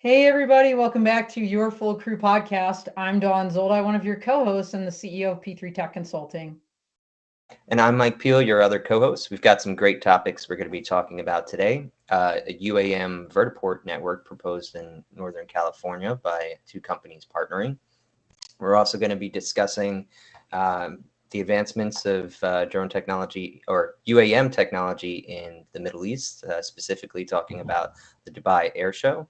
Hey everybody, welcome back to Your Full Crew podcast. I'm Dan Sloat, one of your co-hosts and the CEO of P3 Tech Consulting. And I'm Mike Peel, your other co-host. We've got some great topics we're going to be talking about today. A UAM vertiport network proposed in Northern California by two companies partnering. We're also going to be discussing the advancements of drone technology or UAM technology in the Middle East, specifically talking about the Dubai Airshow.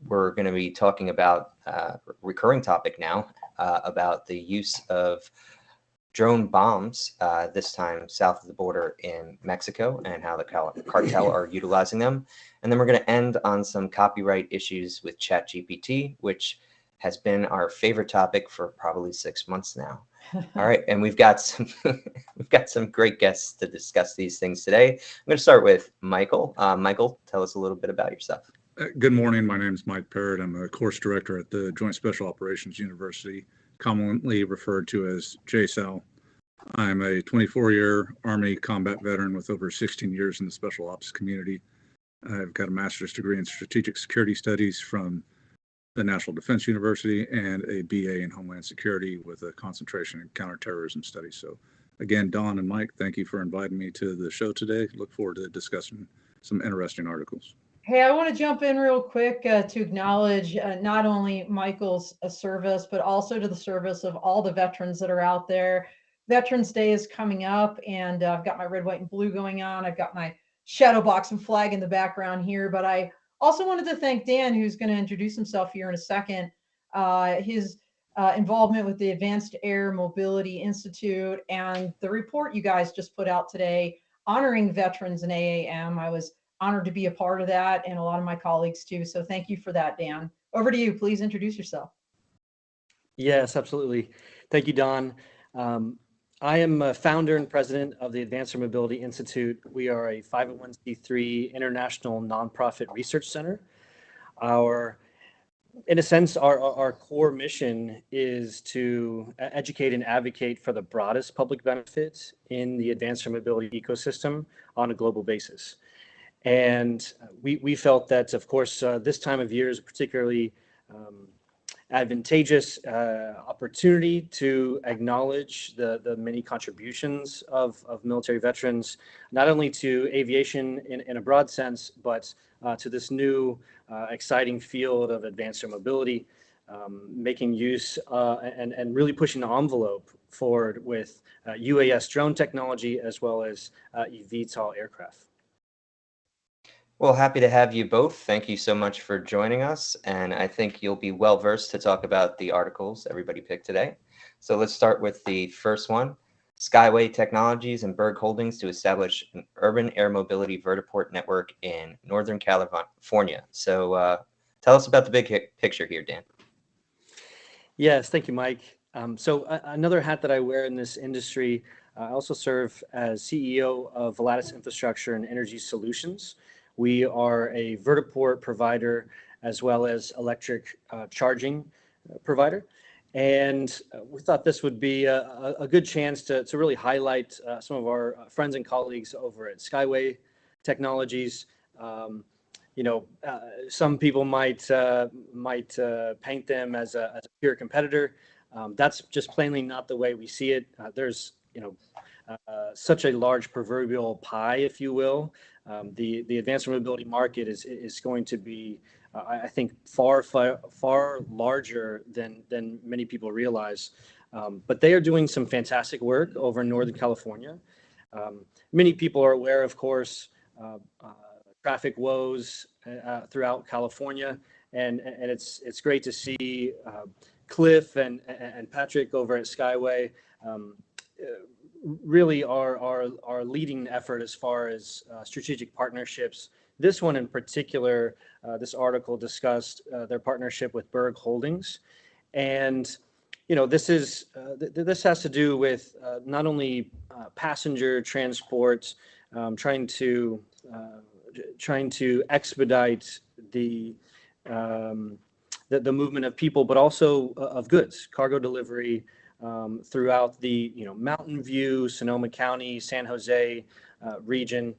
We're going to be talking about a recurring topic now about the use of drone bombs, this time south of the border in Mexico, and how the cartel are utilizing them. And then we're going to end on some copyright issues with ChatGPT, which has been our favorite topic for probably 6 months now. All right, and we've got some great guests to discuss these things today. I'm going to start with Michael. Michael, tell us a little bit about yourself. Good morning. My name is Mike Parrott. I'm a course director at the Joint Special Operations University, commonly referred to as JSOU. I'm a 24-year Army combat veteran with over 16 years in the special ops community. I've got a master's degree in strategic security studies from the National Defense University and a BA in Homeland Security with a concentration in counterterrorism studies. So again, Don and Mike, thank you for inviting me to the show today. Look forward to discussing some interesting articles. Hey, I want to jump in real quick to acknowledge not only Michael's service, but also to the service of all the veterans that are out there. Veterans Day is coming up, and I've got my red, white, and blue going on. I've got my shadow box and flag in the background here, but I also wanted to thank Dan, who's going to introduce himself here in a second. His involvement with the Advanced Air Mobility Institute and the report you guys just put out today honoring veterans in AAM. I was honored to be a part of that, and a lot of my colleagues too. So thank you for that, Dan. Over to you. Please introduce yourself. Yes, absolutely. Thank you, Don. I am a founder and president of the Advanced Air Mobility Institute. We are a 501c3 international nonprofit research center. In a sense, our core mission is to educate and advocate for the broadest public benefits in the advanced air mobility ecosystem on a global basis. And we felt that, of course, this time of year is a particularly advantageous opportunity to acknowledge the many contributions of military veterans, not only to aviation in a broad sense, but to this new exciting field of advanced air mobility, making use and really pushing the envelope forward with UAS drone technology as well as eVTOL aircraft. Well, happy to have you both. Thank you so much for joining us. And I think you'll be well versed to talk about the articles everybody picked today. So let's start with the first one. Skyway Technologies and Berg Holdings to establish an urban air mobility vertiport network in Northern California. So tell us about the big picture here, Dan. Yes, thank you, Mike. So another hat that I wear in this industry, I also serve as CEO of Volatus Infrastructure and Energy Solutions. We are a vertiport provider as well as electric charging provider. And we thought this would be a good chance to really highlight some of our friends and colleagues over at Skyway Technologies. Some people might paint them as a pure competitor. That's just plainly not the way we see it. There's such a large proverbial pie, if you will. The advanced air mobility market is going to be, I think, far larger than many people realize. But they are doing some fantastic work over in Northern California. Many people are aware, of course, traffic woes throughout California, and it's great to see Cliff and Patrick over at Skyway really are leading effort as far as strategic partnerships. This one in particular, this article discussed their partnership with Berg Holdings, and this has to do with not only passenger transport, trying to expedite the movement of people, but also of goods, cargo delivery throughout the Mountain View, Sonoma County, San Jose region.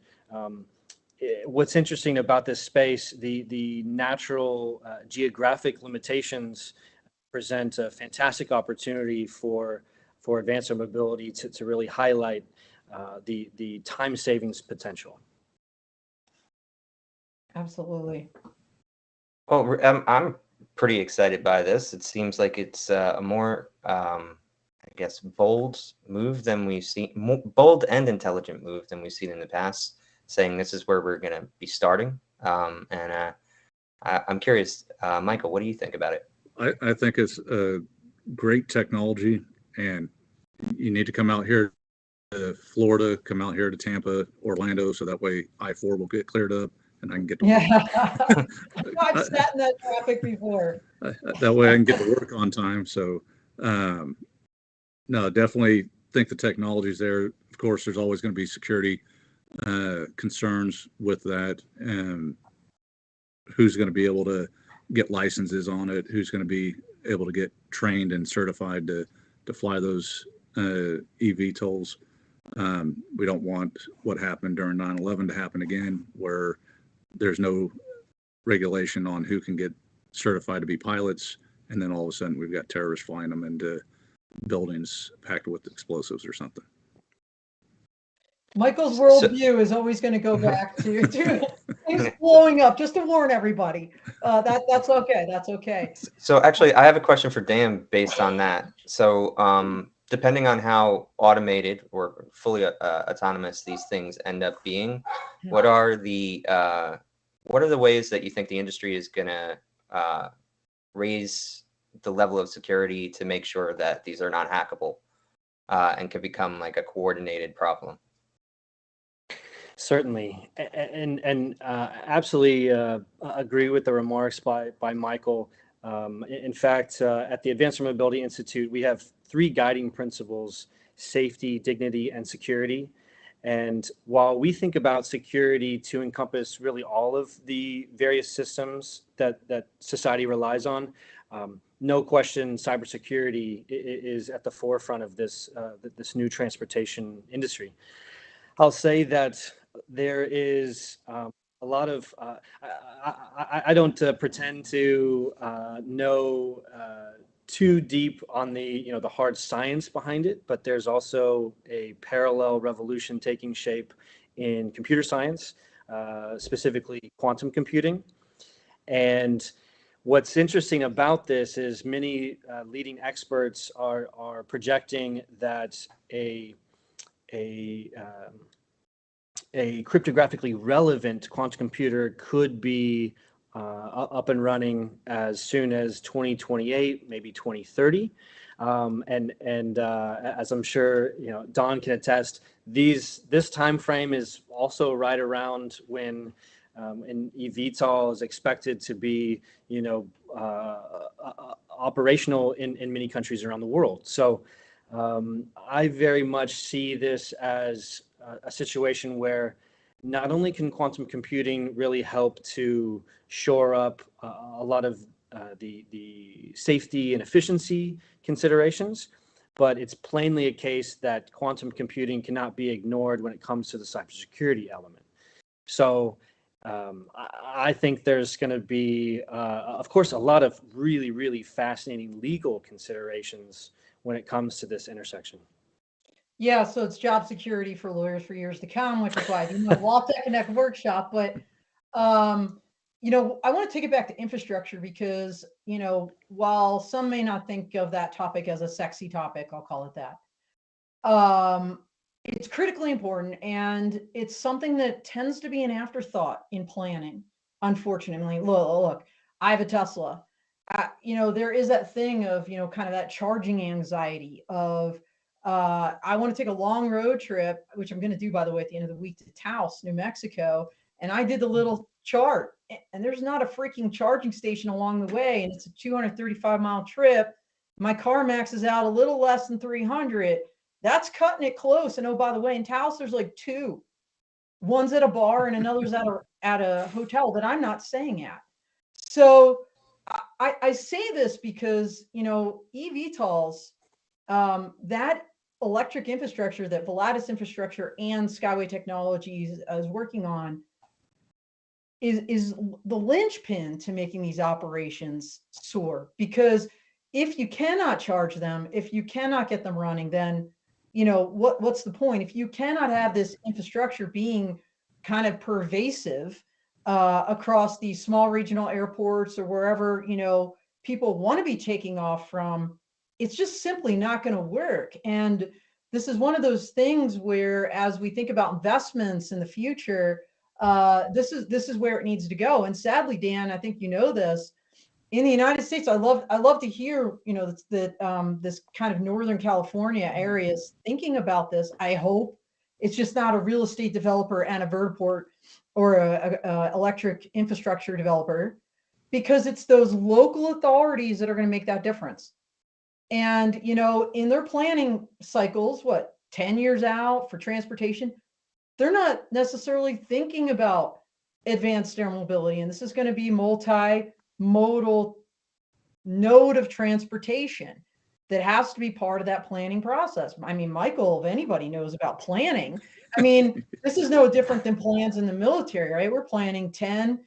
what's interesting about this space, the natural geographic limitations present a fantastic opportunity for advanced air mobility to really highlight the time savings potential. Absolutely. Well, I'm pretty excited by this. It seems like it's a more, I guess, bold move than we've seen, bold and intelligent move than we've seen in the past, saying this is where we're going to be starting. I'm curious, Michael, what do you think about it? I think it's a great technology, and you need to come out here to Florida, come out here to Tampa, Orlando, so that way I-4 will get cleared up and I can get to work. Yeah. I've sat in that traffic before. That way I can get to work on time. So, no, definitely think the technology's there. Of course, there's always going to be security concerns with that, and who's going to be able to get licenses on it, who's going to be able to get trained and certified to fly those eVTOLs. We don't want what happened during 9/11 to happen again, where there's no regulation on who can get certified to be pilots, and then all of a sudden we've got terrorists flying them into buildings packed with explosives or something. Michael's worldview is always going to go back to things blowing up, just to warn everybody. That's okay. That's okay. So actually, I have a question for Dan based on that. So depending on how automated or fully autonomous these things end up being, what are the ways that you think the industry is going to raise the level of security to make sure that these are not hackable and can become like a coordinated problem? Certainly, and absolutely agree with the remarks by Michael. In fact, at the Advanced Air Mobility Institute, we have 3 guiding principles: safety, dignity, and security. And while we think about security to encompass really all of the various systems that society relies on, no question, cybersecurity is at the forefront of this new transportation industry. I'll say that there is a lot of, I don't pretend to know too deep on the hard science behind it, but there's also a parallel revolution taking shape in computer science, specifically quantum computing. And what's interesting about this is many leading experts are projecting that a cryptographically relevant quantum computer could be up and running as soon as 2028, maybe 2030. As I'm sure Don can attest, this time frame is also right around when an eVTOL is expected to be operational in many countries around the world. So I very much see this as a situation where not only can quantum computing really help to shore up a lot of the safety and efficiency considerations, but it's plainly a case that quantum computing cannot be ignored when it comes to the cybersecurity element. So I think there's going to be, of course, a lot of really, really fascinating legal considerations when it comes to this intersection. Yeah, so it's job security for lawyers for years to come, which is why I do my Law Tech Connect workshop. But I want to take it back to infrastructure because while some may not think of that topic as a sexy topic, I'll call it that. It's critically important, and it's something that tends to be an afterthought in planning. Unfortunately, look, I have a Tesla. There is that thing of kind of that charging anxiety of. I want to take a long road trip, which I'm going to do, by the way, at the end of the week to Taos, New Mexico. And I did the little chart, and there's not a freaking charging station along the way. And it's a 235-mile trip. My car maxes out a little less than 300. That's cutting it close. And oh, by the way, in Taos, there's like 2. One's at a bar and another's at a hotel that I'm not staying at. So I say this because, eVTOLs, that electric infrastructure that Volatus infrastructure and Skyway Technologies is working on is the linchpin to making these operations soar. Because if you cannot charge them, if you cannot get them running, then what's the point? If you cannot have this infrastructure being kind of pervasive across these small regional airports or wherever people want to be taking off from, it's just simply not going to work. And this is one of those things where, as we think about investments in the future, this is where it needs to go. And sadly, Dan, I think this, in the United States, I love to hear that this kind of Northern California area is thinking about this. I hope it's just not a real estate developer and a vertiport or a electric infrastructure developer, because it's those local authorities that are going to make that difference. And in their planning cycles, 10 years out for transportation, they're not necessarily thinking about advanced air mobility. And this is going to be multimodal node of transportation that has to be part of that planning process. I mean, Michael, if anybody knows about planning, this is no different than plans in the military, right? We're planning 10,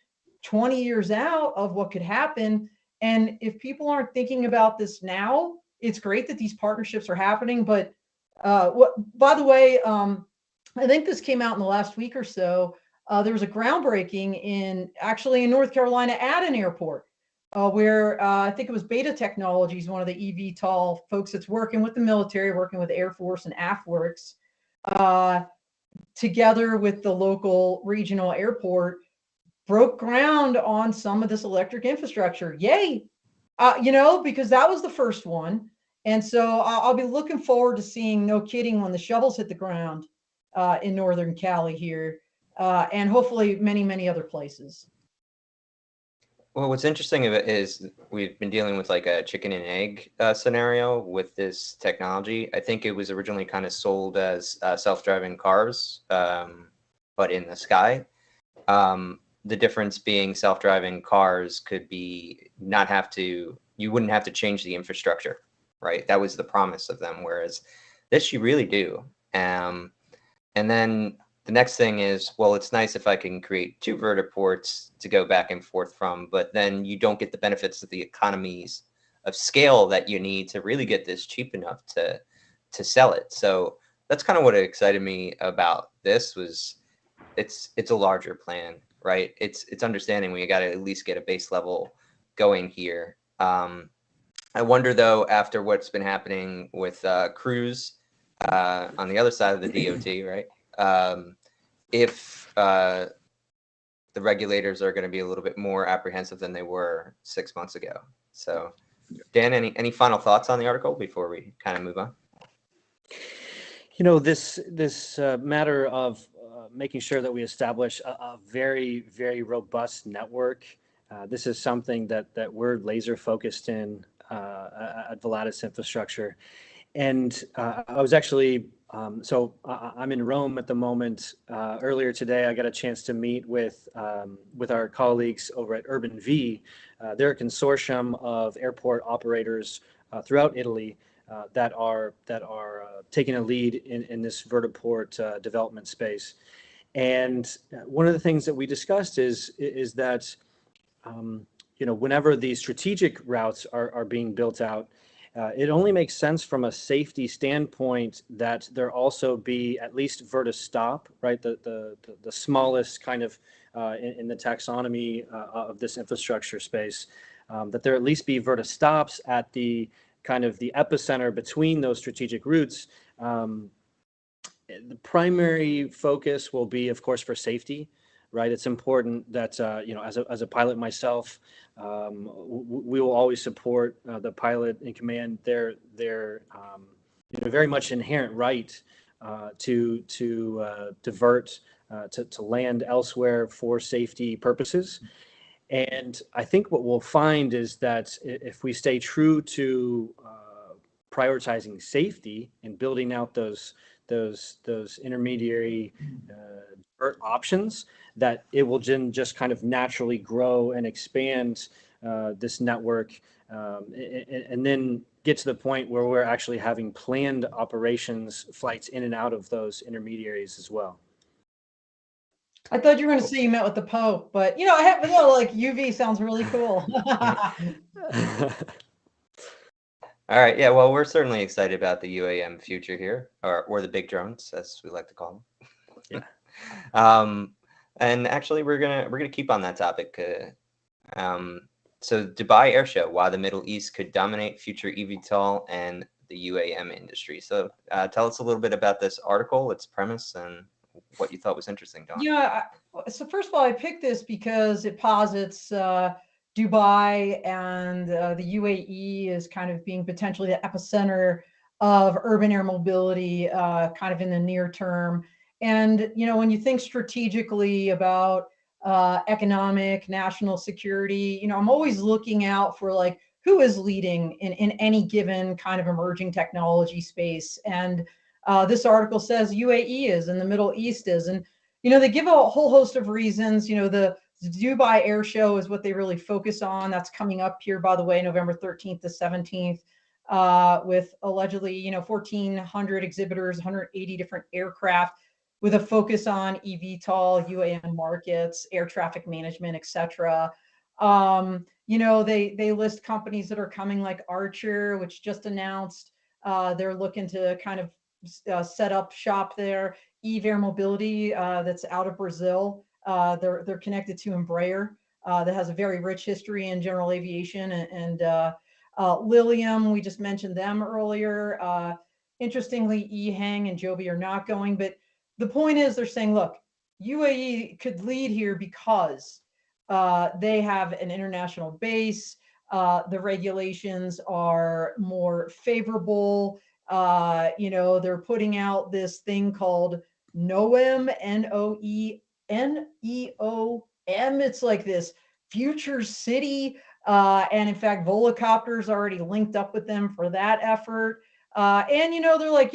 20 years out of what could happen. And if people aren't thinking about this now, it's great that these partnerships are happening. But by the way, I think this came out in the last week or so. There was a groundbreaking in North Carolina at an airport where I think it was Beta Technologies, one of the eVTOL folks that's working with the military, working with Air Force and AFWorks, together with the local regional airport, broke ground on some of this electric infrastructure. Yay! Because that was the first one. And so I'll be looking forward to seeing, no kidding, when the shovels hit the ground in Northern Cali here, and hopefully many, many other places. Well, what's interesting of it is we've been dealing with like a chicken and egg scenario with this technology. I think it was originally kind of sold as self-driving cars, but in the sky. The difference being self-driving cars could be you wouldn't have to change the infrastructure, right? That was the promise of them. Whereas this, you really do. And then the next thing is, well, it's nice if I can create 2 vertiports to go back and forth from, but then you don't get the benefits of the economies of scale that you need to really get this cheap enough to sell it. So that's kind of what excited me about this. Was it's a larger plan, right? It's understanding we got to at least get a base level going here. I wonder though, after what's been happening with Cruise on the other side of the DOT, right? If the regulators are going to be a little bit more apprehensive than they were 6 months ago. So, Dan, any final thoughts on the article before we kind of move on? This matter of making sure that we establish a very, very robust network. This is something that we're laser focused in at Volatus Infrastructure. And I was actually, I'm in Rome at the moment. Earlier today, I got a chance to meet with our colleagues over at Urban V. They're a consortium of airport operators throughout Italy that are taking a lead in this vertiport development space. And one of the things that we discussed is that whenever these strategic routes are being built out, it only makes sense from a safety standpoint that there also be at least vertistop, right? The smallest kind of in the taxonomy of this infrastructure space, that there at least be vertistops at the kind of the epicenter between those strategic routes. The primary focus will be, of course, for safety, right? It's important that, as a pilot myself, we will always support the pilot in command, their very much inherent right to divert, to land elsewhere for safety purposes. And I think what we'll find is that if we stay true to prioritizing safety and building out those intermediary options, that it will just kind of naturally grow and expand this network, and then get to the point where we're actually having planned operations, flights in and out of those intermediaries as well. I thought you were going to say you met with the Pope, but I have like UV sounds really cool. All right. Yeah. Well, we're certainly excited about the UAM future here, or the big drones, as we like to call them. Yeah. And actually, we're gonna keep on that topic. So Dubai Airshow, why the Middle East could dominate future eVTOL and the UAM industry. So tell us a little bit about this article, its premise, and what you thought was interesting, Don. Yeah. So first of all, I picked this because it posits Dubai and the UAE is kind of being potentially the epicenter of urban air mobility, kind of in the near term. And when you think strategically about economic, national security, I'm always looking out for like who is leading in any given kind of emerging technology space. And this article says UAE is, and the Middle East is, and they give a whole host of reasons. The Dubai Airshow is what they really focus on. That's coming up here, by the way, November 13th to 17th, with allegedly, 1,400 exhibitors, 180 different aircraft, with a focus on eVTOL, UAM markets, air traffic management, etc. They list companies that are coming, like Archer, which just announced they're looking to kind of set up shop there. Eve Air Mobility, that's out of Brazil. They're connected to Embraer, that has a very rich history in general aviation, and Lilium, we just mentioned them earlier. Interestingly, EHang and Joby are not going, but the point is they're saying, look, UAE could lead here because they have an international base. The regulations are more favorable. They're putting out this thing called NOEM, NOENEOM. It's like this future city. And in fact, Volocopter's already linked up with them for that effort. And they're like,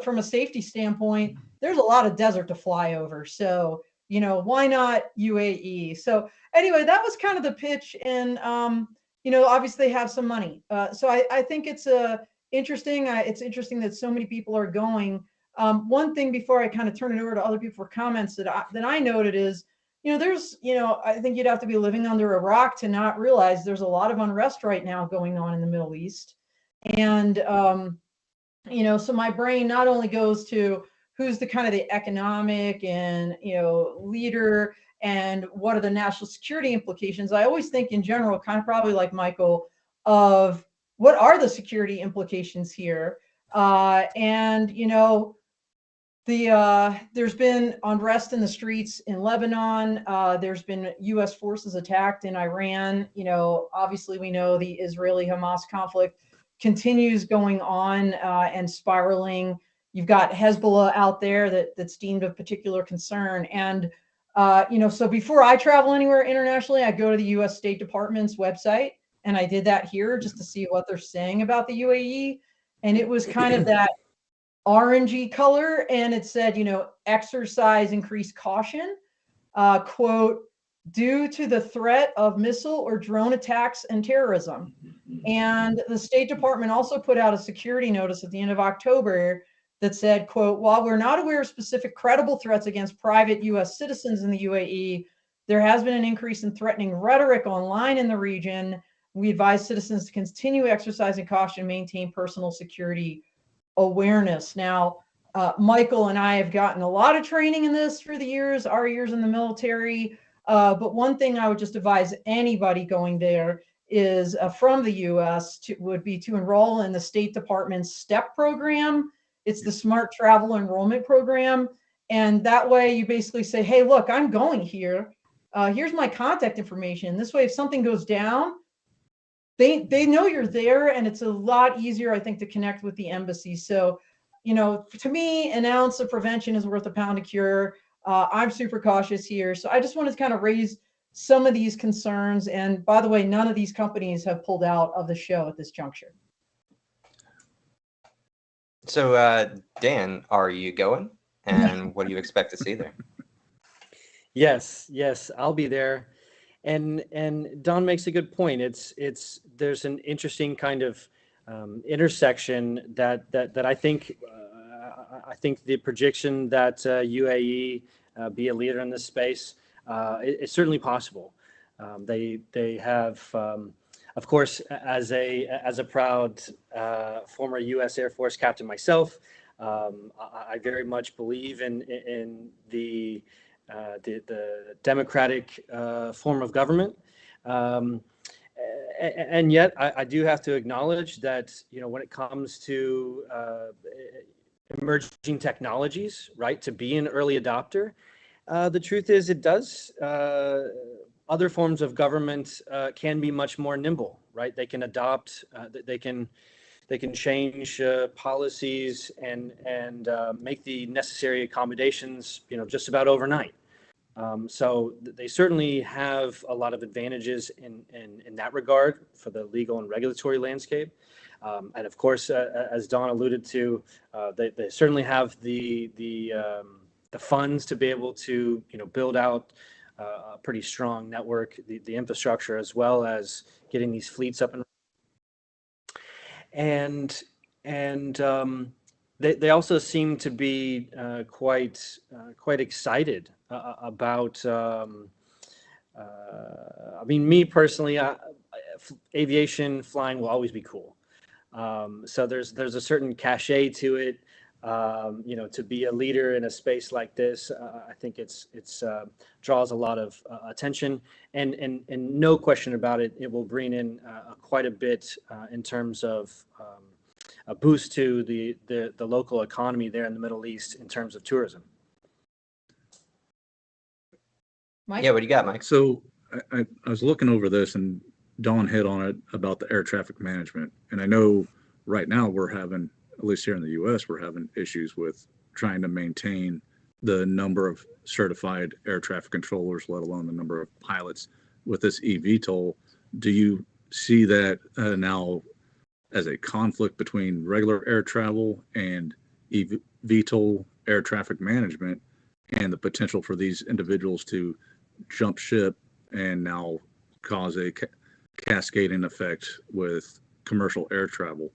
from a safety standpoint, there's a lot of desert to fly over. So, why not UAE? So anyway, that was kind of the pitch. And, obviously they have some money. So I think it's interesting. It's interesting that so many people are going. One thing before I kind of turn it over to other people for comments that I noted is, there's, I think you'd have to be living under a rock to not realize there's a lot of unrest right now going on in the Middle East. And, so my brain not only goes to who's the kind of the economic and, leader, and what are the national security implications. I always think in general, kind of probably like Michael, of what are the security implications here? And, there's been unrest in the streets in Lebanon. There's been U.S. forces attacked in Iran. Obviously we know the Israeli-Hamas conflict continues going on and spiraling. You've got Hezbollah out there that's deemed of particular concern. And, so before I travel anywhere internationally, I go to the U.S. State Department's website. And I did that here just to see what they're saying about the UAE. And it was kind of that orangey color. And it said, exercise increased caution, quote, due to the threat of missile or drone attacks and terrorism. And the State Department also put out a security notice at the end of October that said, quote, while we're not aware of specific credible threats against private U.S. citizens in the UAE, there has been an increase in threatening rhetoric online in the region. We advise citizens to continue exercising caution and maintain personal security awareness. Now, Michael and I have gotten a lot of training in this through the years, our years in the military. But one thing I would just advise anybody going there is from the U.S. would be to enroll in the State Department's STEP program. It's the Smart Travel Enrollment Program. And that way you basically say, hey, look, I'm going here. Here's my contact information. This way, if something goes down, they know you're there, and it's a lot easier, I think, to connect with the embassy. So, to me, an ounce of prevention is worth a pound of cure. I'm super cautious here. So I just wanted to kind of raise some of these concerns. And by the way, none of these companies have pulled out of the show at this juncture. So, Dan, are you going? And what do you expect to see there? Yes, I'll be there. And Don makes a good point. There's an interesting kind of intersection that I think the projection that UAE be a leader in this space. It's certainly possible. They have, of course, as a proud former U.S. Air Force captain myself, I very much believe in the democratic form of government. And yet, I do have to acknowledge that, when it comes to emerging technologies, right, to be an early adopter, the truth is it does, other forms of government can be much more nimble, right? They can adopt, they can change policies and make the necessary accommodations, just about overnight. So they certainly have a lot of advantages in that regard for the legal and regulatory landscape. And of course, as Don alluded to, they certainly have the funds to be able to build out a pretty strong network, the infrastructure, as well as getting these fleets up and they also seem to be quite excited about. I mean, me personally, aviation flying will always be cool. So there's a certain cachet to it. To be a leader in a space like this, I think it's draws a lot of attention, and no question about it, it will bring in quite a bit in terms of a boost to the local economy there in the Middle East in terms of tourism. Mike? Yeah, what do you got, Mike? So I was looking over this, and Dawn hit on it about the air traffic management. And I know right now we're having, at least here in the US, we're having issues with trying to maintain the number of certified air traffic controllers, let alone the number of pilots with this eVTOL. Do you see that now as a conflict between regular air travel and eVTOL air traffic management, and the potential for these individuals to jump ship and now cause a cascading effect with commercial air travel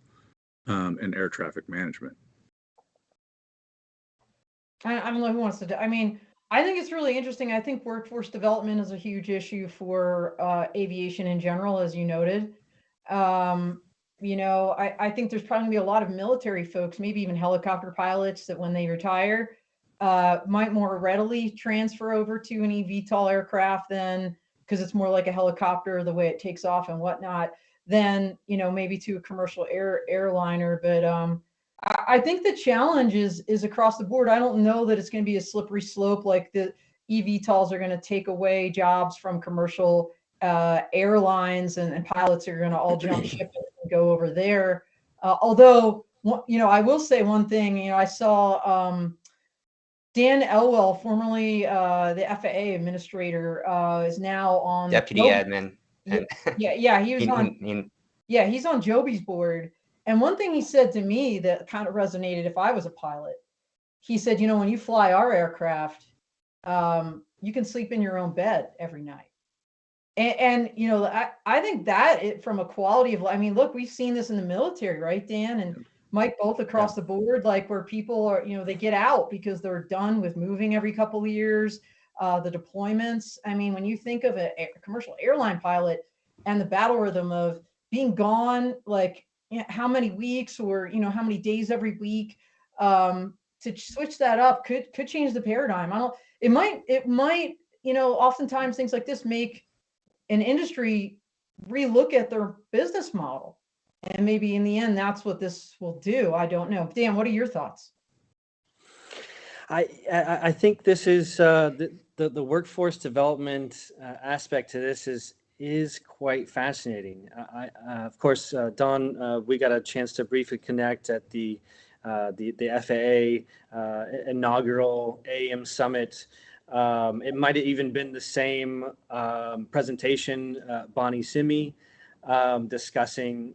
and air traffic management? I don't know who wants to do. I mean, I think it's really interesting. I think workforce development is a huge issue for aviation in general, as you noted. I think there's probably going to be a lot of military folks, maybe even helicopter pilots, that when they retire, might more readily transfer over to an eVTOL aircraft than, because it's more like a helicopter, the way it takes off and whatnot, than, maybe to a commercial airliner. But I think the challenge is across the board. I don't know that it's going to be a slippery slope, like the eVTOLs are going to take away jobs from commercial airlines, and pilots are going to all jump ship and go over there. Although, I will say one thing. I saw Dan Elwell, formerly the FAA administrator, is now on Deputy admin. Yeah, he was he's on Joby's board. And one thing he said to me that kind of resonated if I was a pilot, he said, when you fly our aircraft, you can sleep in your own bed every night. And I think that from a quality of life, I mean, look, we've seen this in the military, right, Dan and Mike, both across the board, like where people are, they get out because they're done with moving every couple of years, the deployments. I mean, when you think of a commercial airline pilot and the battle rhythm of being gone, like, how many weeks or, how many days every week, to switch that up could change the paradigm. It might, oftentimes things like this make an industry relook at their business model. And maybe in the end, that's what this will do. I don't know. Dan, what are your thoughts? I think this is the workforce development aspect to this is quite fascinating. Of course, Don, we got a chance to briefly connect at the FAA inaugural AIM summit. It might have even been the same presentation, Bonnie Simi, discussing,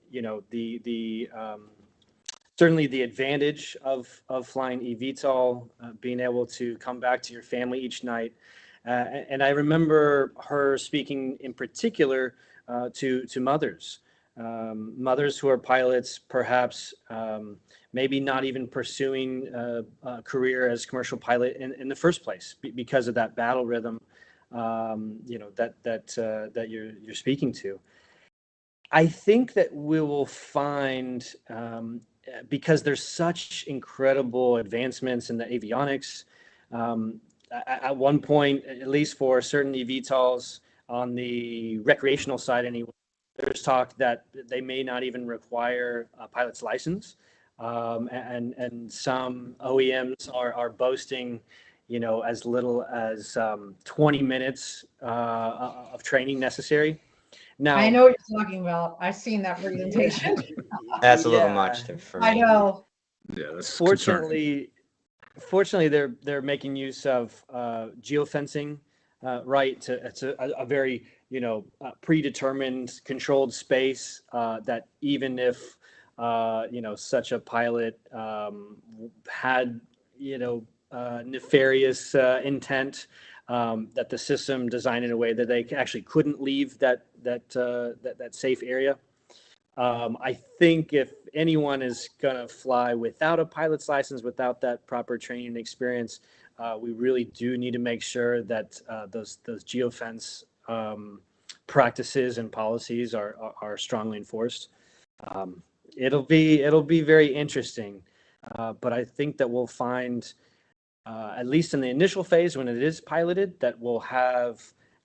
certainly the advantage of flying eVTOL, being able to come back to your family each night. And I remember her speaking in particular to mothers mothers who are pilots, perhaps maybe not even pursuing a career as commercial pilot in the first place because of that battle rhythm, that you're speaking to. I think that we will find, because there's such incredible advancements in the avionics, at one point, at least for certain eVTOLs on the recreational side anyway, there's talk that they may not even require a pilot's license. And some OEMs are boasting, as little as 20 minutes of training necessary. Now, I know what you're talking about. I've seen that presentation. That's a little much for me. I know. Yeah, that's concerning. Fortunately, they're making use of geofencing, right? It's a very predetermined, controlled space that even if such a pilot had nefarious intent, that the system designed in a way that they actually couldn't leave that safe area. I think if anyone is going to fly without a pilot's license, without that proper training and experience, we really do need to make sure that those geofence practices and policies are strongly enforced. It'll be very interesting, but I think that we'll find, at least in the initial phase when it is piloted, that we'll have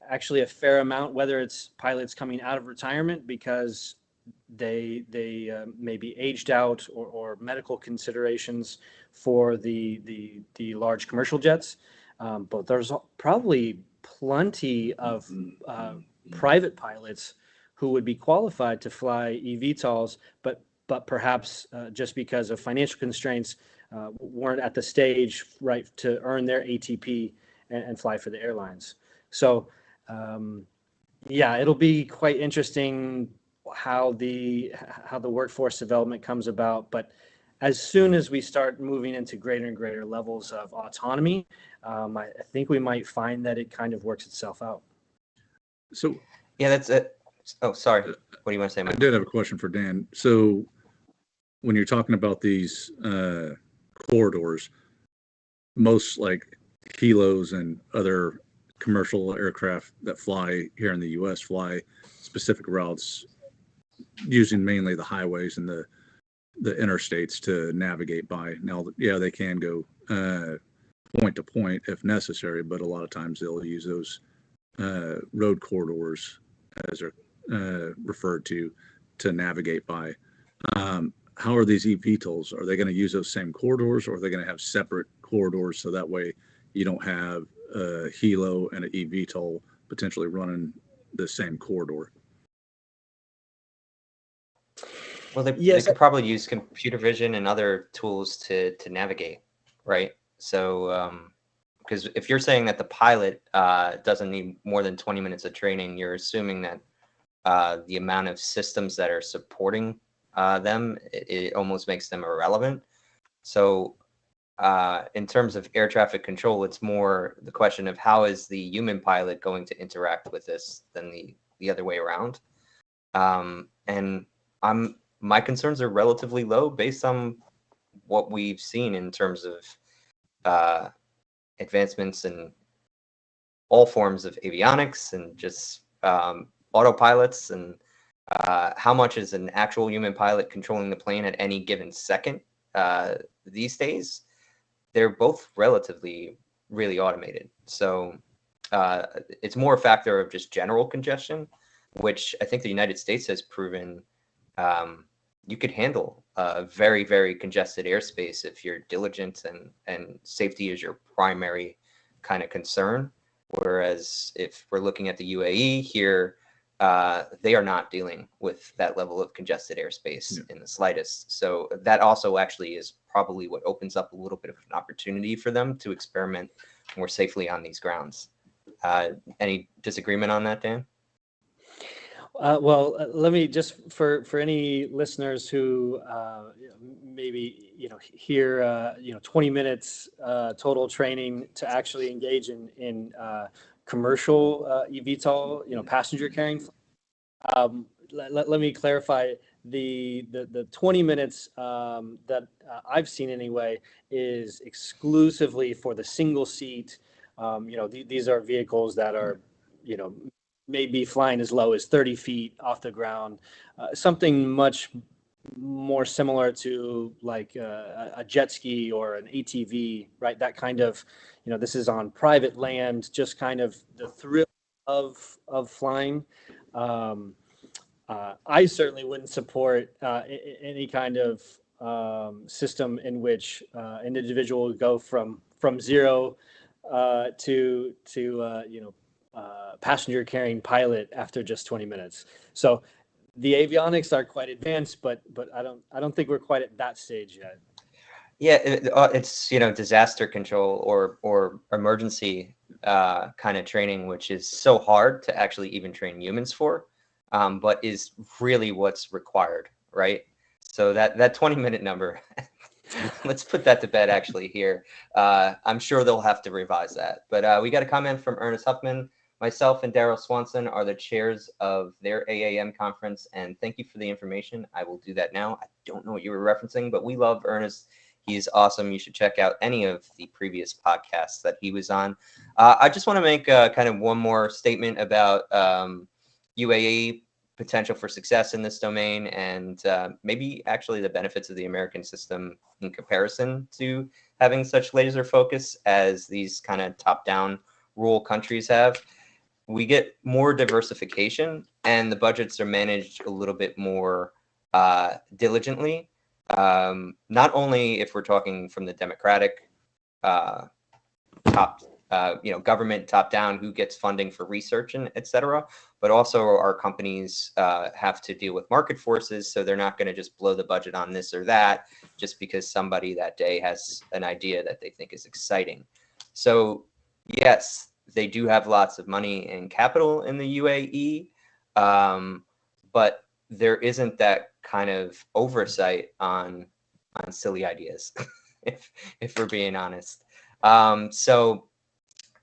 actually a fair amount, whether it's pilots coming out of retirement because they may be aged out or medical considerations for the large commercial jets, but there's probably plenty of private pilots who would be qualified to fly eVTOLs, but perhaps just because of financial constraints weren't at the stage right to earn their ATP and fly for the airlines. So it'll be quite interesting how the workforce development comes about. But as soon as we start moving into greater and greater levels of autonomy, I think we might find that it kind of works itself out. So yeah, that's it. Oh, sorry. What do you want to say, Mike? I did have a question for Dan. So when you're talking about these corridors, most like kilos and other commercial aircraft that fly here in the U.S. fly specific routes using mainly the highways and the interstates to navigate by. Now, yeah, they can go point to point if necessary, but a lot of times they'll use those road corridors, as they're referred to navigate by. How are these eVTOLs? Are they going to use those same corridors, or are they going to have separate corridors so that way you don't have a helo and an eVTOL potentially running the same corridor? Well, they could probably use computer vision and other tools to navigate, right? So, because if you're saying that the pilot doesn't need more than 20 minutes of training, you're assuming that the amount of systems that are supporting them, it almost makes them irrelevant. So in terms of air traffic control, it's more the question of how is the human pilot going to interact with this than the other way around. And my concerns are relatively low based on what we've seen in terms of advancements in all forms of avionics and just autopilots, and how much is an actual human pilot controlling the plane at any given second these days. They're both relatively really automated. So it's more a factor of just general congestion, which I think the United States has proven you could handle a very, very congested airspace if you're diligent and safety is your primary kind of concern. Whereas if we're looking at the UAE here, they are not dealing with that level of congested airspace in the slightest. So that also actually is probably what opens up a little bit of an opportunity for them to experiment more safely on these grounds. Any disagreement on that, Dan? Well, let me just for any listeners who maybe hear 20 minutes total training to actually engage in commercial eVTOL, passenger carrying. let me clarify. The 20 minutes that I've seen anyway is exclusively for the single seat. These are vehicles that are, maybe flying as low as 30 feet off the ground, something much more similar to like a jet ski or an ATV, right? That kind of, this is on private land, just kind of the thrill of flying. I certainly wouldn't support any kind of system in which an individual would go from zero to passenger carrying pilot after just 20 minutes. So the avionics are quite advanced, but I don't think we're quite at that stage yet. Yeah, it's disaster control or emergency kind of training, which is so hard to actually even train humans for, but is really what's required, right? So that 20-minute number, let's put that to bed actually here. I'm sure they'll have to revise that. But we got a comment from Ernest Huffman. Myself and Daryl Swanson are the chairs of their AAM conference, and thank you for the information. I will do that now. I don't know what you were referencing, but we love Ernest. He's awesome. You should check out any of the previous podcasts that he was on. I just want to make kind of one more statement about UAE potential for success in this domain, and maybe actually the benefits of the American system in comparison to having such laser focus as these kind of top-down rural countries have. We get more diversification, and the budgets are managed a little bit more diligently. Not only if we're talking from the democratic government top down, who gets funding for research and et cetera, but also our companies have to deal with market forces. So they're not going to just blow the budget on this or that just because somebody that day has an idea that they think is exciting. So yes, they do have lots of money and capital in the UAE, but there isn't that kind of oversight on silly ideas, if we're being honest. So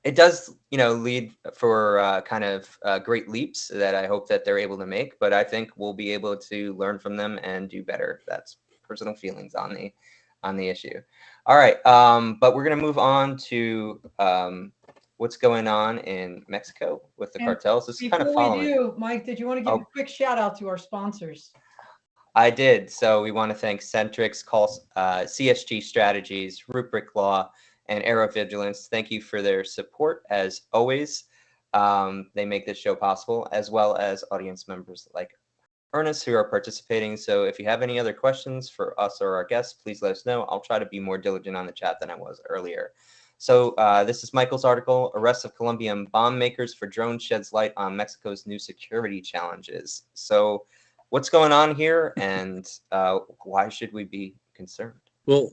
it does, lead for kind of great leaps that I hope that they're able to make, but I think we'll be able to learn from them and do better. That's personal feelings on the issue. All right, but we're going to move on to what's going on in Mexico with the cartels. This is kind of following. Before we do, Mike, did you want to give a quick shout out to our sponsors? I did. So we want to thank Centrix, CSG Strategies, Rubric Law, and Aerovigilance. Thank you for their support as always. They make this show possible, as well as audience members like Ernest who are participating. So if you have any other questions for us or our guests, please let us know. I'll try to be more diligent on the chat than I was earlier. So this is Michael's article, Arrest of Colombian Bomb Makers for Drones Sheds Light on Mexico's New Security Challenges. So what's going on here, and why should we be concerned? Well,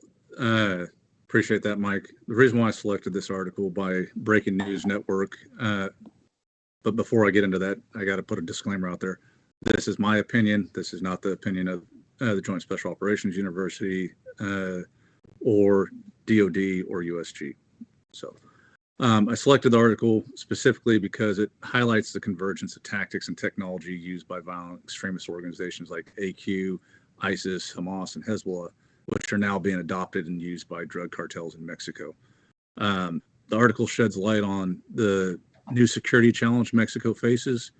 appreciate that, Mike. The reason why I selected this article by Breaking News Network, but before I get into that, I got to put a disclaimer out there. This is my opinion. This is not the opinion of the Joint Special Operations University or DOD or USG. So I selected the article specifically because it highlights the convergence of tactics and technology used by violent extremist organizations like AQ, ISIS, Hamas, and Hezbollah, which are now being adopted and used by drug cartels in Mexico. The article sheds light on the new security challenge Mexico faces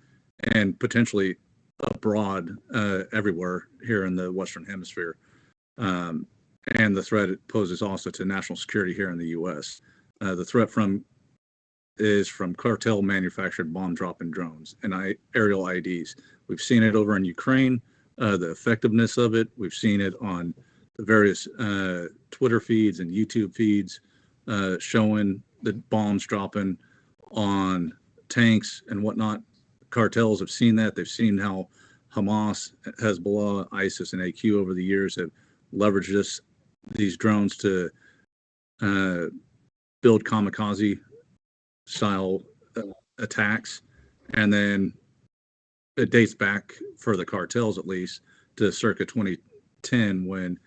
and potentially abroad everywhere here in the Western Hemisphere, and the threat it poses also to national security here in the U.S. The threat is from cartel manufactured bomb dropping drones and aerial IDs. We've seen it over in Ukraine, the effectiveness of it. We've seen it on the various Twitter feeds and YouTube feeds showing the bombs dropping on tanks and whatnot. Cartels have seen that. They've seen how Hamas, Hezbollah, ISIS, and AQ over the years have leveraged these drones to build kamikaze style attacks. And then it dates back, for the cartels at least, to circa 2010 when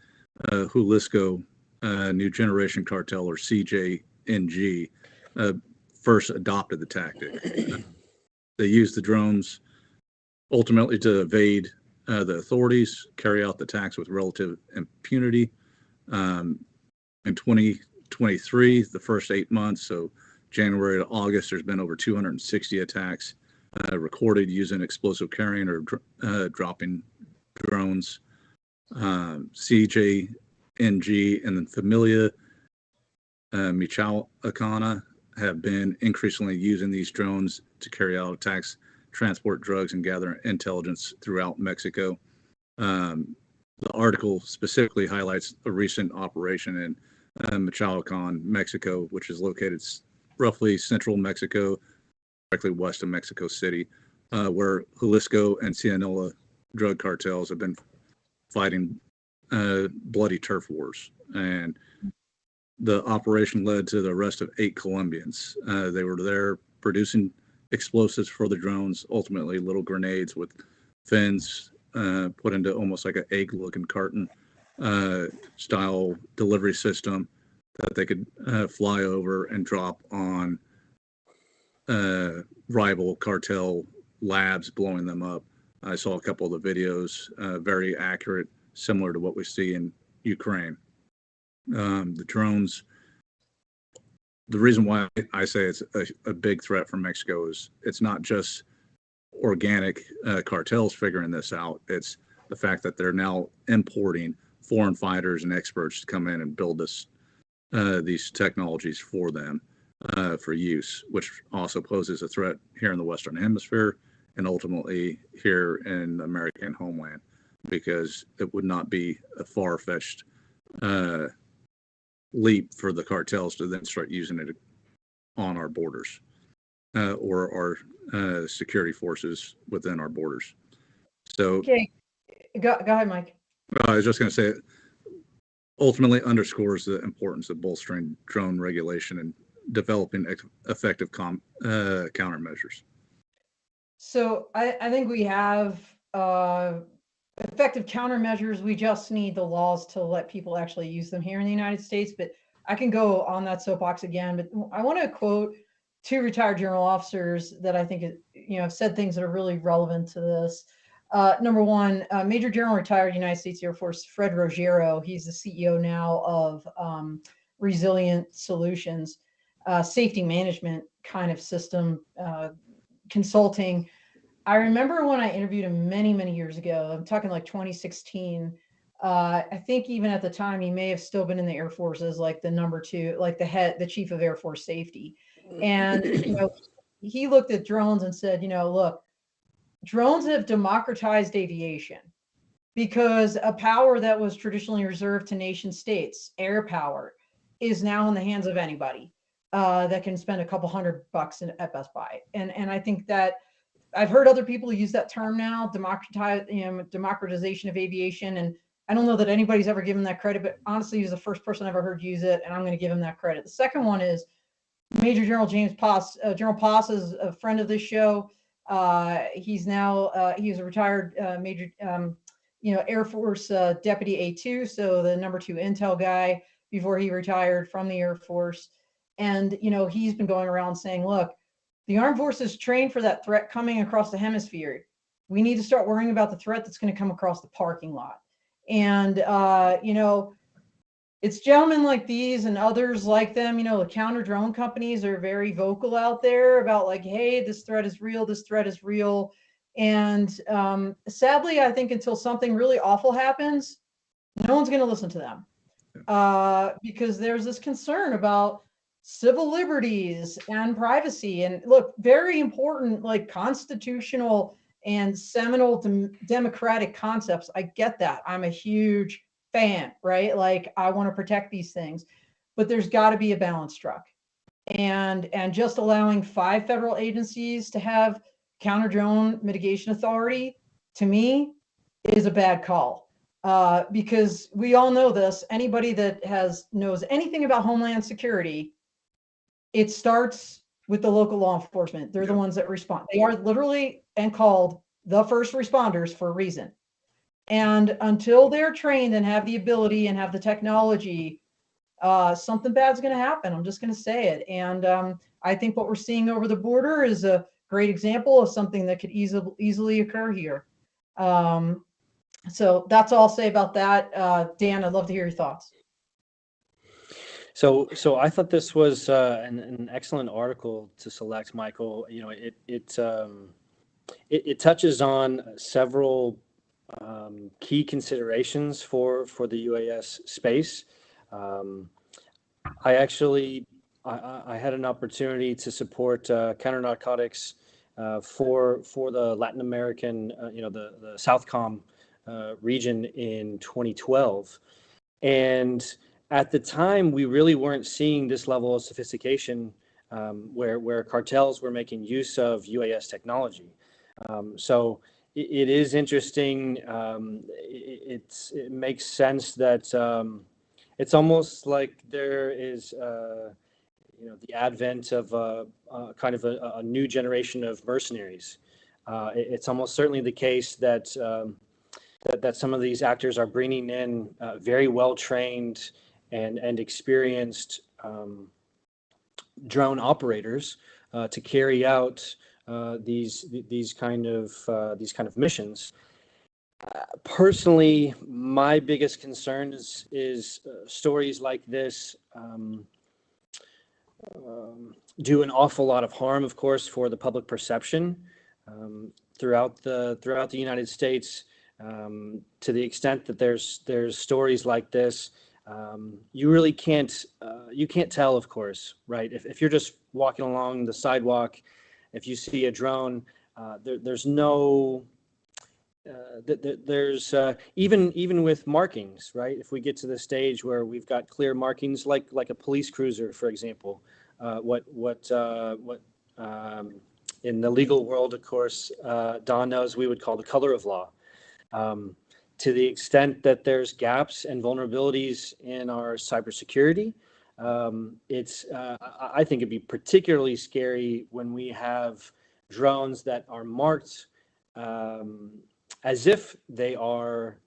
Jalisco New Generation Cartel, or CJNG, first adopted the tactic. They used the drones ultimately to evade the authorities, carry out the attacks with relative impunity. In 2023, the first 8 months, so January to August, there's been over 260 attacks recorded using explosive carrying or dropping drones. CJNG and then Familia Michoacana have been increasingly using these drones to carry out attacks, transport drugs, and gather intelligence throughout Mexico. The article specifically highlights a recent operation in Michoacan, Mexico, which is located roughly central Mexico, directly west of Mexico City, where Jalisco and Sinaloa drug cartels have been fighting bloody turf wars. And the operation led to the arrest of 8 Colombians. They were there producing explosives for the drones, ultimately little grenades with fins put into almost like an egg-looking carton style delivery system that they could fly over and drop on rival cartel labs, blowing them up. I saw a couple of the videos, very accurate, similar to what we see in Ukraine. The drones, the reason why I say it's a big threat for Mexico is it's not just organic cartels figuring this out. It's the fact that they're now importing foreign fighters and experts to come in and build these technologies for them for use, which also poses a threat here in the Western Hemisphere and ultimately here in the American homeland, because it would not be a far-fetched leap for the cartels to then start using it on our borders or our security forces within our borders. So, Okay, go ahead, Mike. I was just going to say, it ultimately underscores the importance of bolstering drone regulation and developing effective countermeasures. So I think we have effective countermeasures. We just need the laws to let people actually use them here in the United States. But I can go on that soapbox again. But I want to quote 2 retired general officers that I think have said things that are really relevant to this. Number one, Major General retired United States Air Force Fred Rogero. He's the CEO now of Resilient Solutions, safety management kind of system consulting. I remember when I interviewed him many, many years ago, I'm talking like 2016. I think even at the time, he may have still been in the Air Force as like the number 2, like the chief of Air Force safety. And, he looked at drones and said, look, drones have democratized aviation because a power that was traditionally reserved to nation states, air power, is now in the hands of anybody that can spend a couple $100 at Best Buy. And I think that I've heard other people use that term now, democratization of aviation. And I don't know that anybody's ever given that credit, but honestly, he's the first person I've ever heard use it, and I'm going to give him that credit. The second one is Major General James Poss. General Poss is a friend of this show. He's now he's a retired Major, Air Force Deputy A2, so the number 2 intel guy before he retired from the Air Force. And he's been going around saying, look, the armed forces trained for that threat coming across the hemisphere. We need to start worrying about the threat that's going to come across the parking lot. And it's gentlemen like these and others like them, the counter drone companies are very vocal out there about like, hey, this threat is real, this threat is real. And sadly, I think until something really awful happens, no one's going to listen to them because there's this concern about civil liberties and privacy. And look, very important, like constitutional and seminal democratic concepts. I get that. I'm a huge fan, right? Like I want to protect these things, but there's got to be a balance struck. And just allowing 5 federal agencies to have counter drone mitigation authority, to me, is a bad call. Because we all know this. Anybody that knows anything about Homeland Security, it starts with the local law enforcement. They're the ones that respond. They are literally and called the first responders for a reason. And until they're trained and have the ability and have the technology, something bad's going to happen. I'm just going to say it. And I think what we're seeing over the border is a great example of something that could easily occur here. So that's all I'll say about that. Dan, I'd love to hear your thoughts. So I thought this was an excellent article to select, Michael. You know, it touches on several key considerations for the UAS space. I had an opportunity to support counter narcotics for the Latin American, the Southcom region in 2012, and at the time we really weren't seeing this level of sophistication where cartels were making use of UAS technology. So it is interesting. It makes sense that it's almost like there is the advent of kind of a new generation of mercenaries. It's almost certainly the case that that some of these actors are bringing in very well trained and experienced drone operators to carry out these kind of missions. Personally, my biggest concern is stories like this do an awful lot of harm, of course, for the public perception throughout the United States. To the extent that there's stories like this, you really can't tell, of course, right? If you're just walking along the sidewalk, if you see a drone, there's no there's even with markings, right? If we get to the stage where we've got clear markings, like a police cruiser, for example, what in the legal world, of course, Don knows, we would call the color of law. To the extent that there's gaps and vulnerabilities in our cybersecurity, I think it'd be particularly scary when we have drones that are marked as if they are,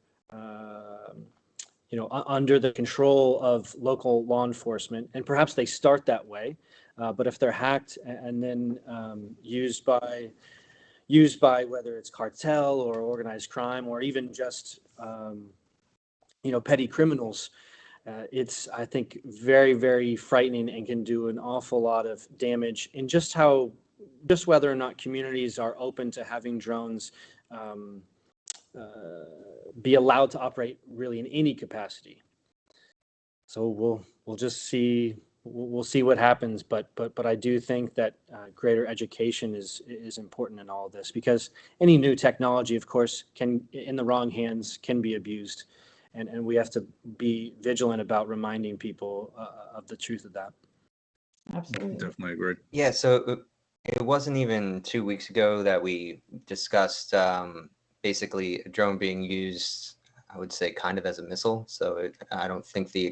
under the control of local law enforcement, and perhaps they start that way, but if they're hacked and then used by whether it's cartel or organized crime or even just petty criminals, it's, I think, very, very frightening and can do an awful lot of damage in just whether or not communities are open to having drones be allowed to operate really in any capacity. So we'll just see. We'll see what happens, but I do think that greater education is important in all of this, because any new technology, of course, can, in the wrong hands, can be abused, and we have to be vigilant about reminding people of the truth of that. Absolutely. Definitely agree. Yeah, so it wasn't even 2 weeks ago that we discussed basically a drone being used, I would say, kind of as a missile. So I don't think the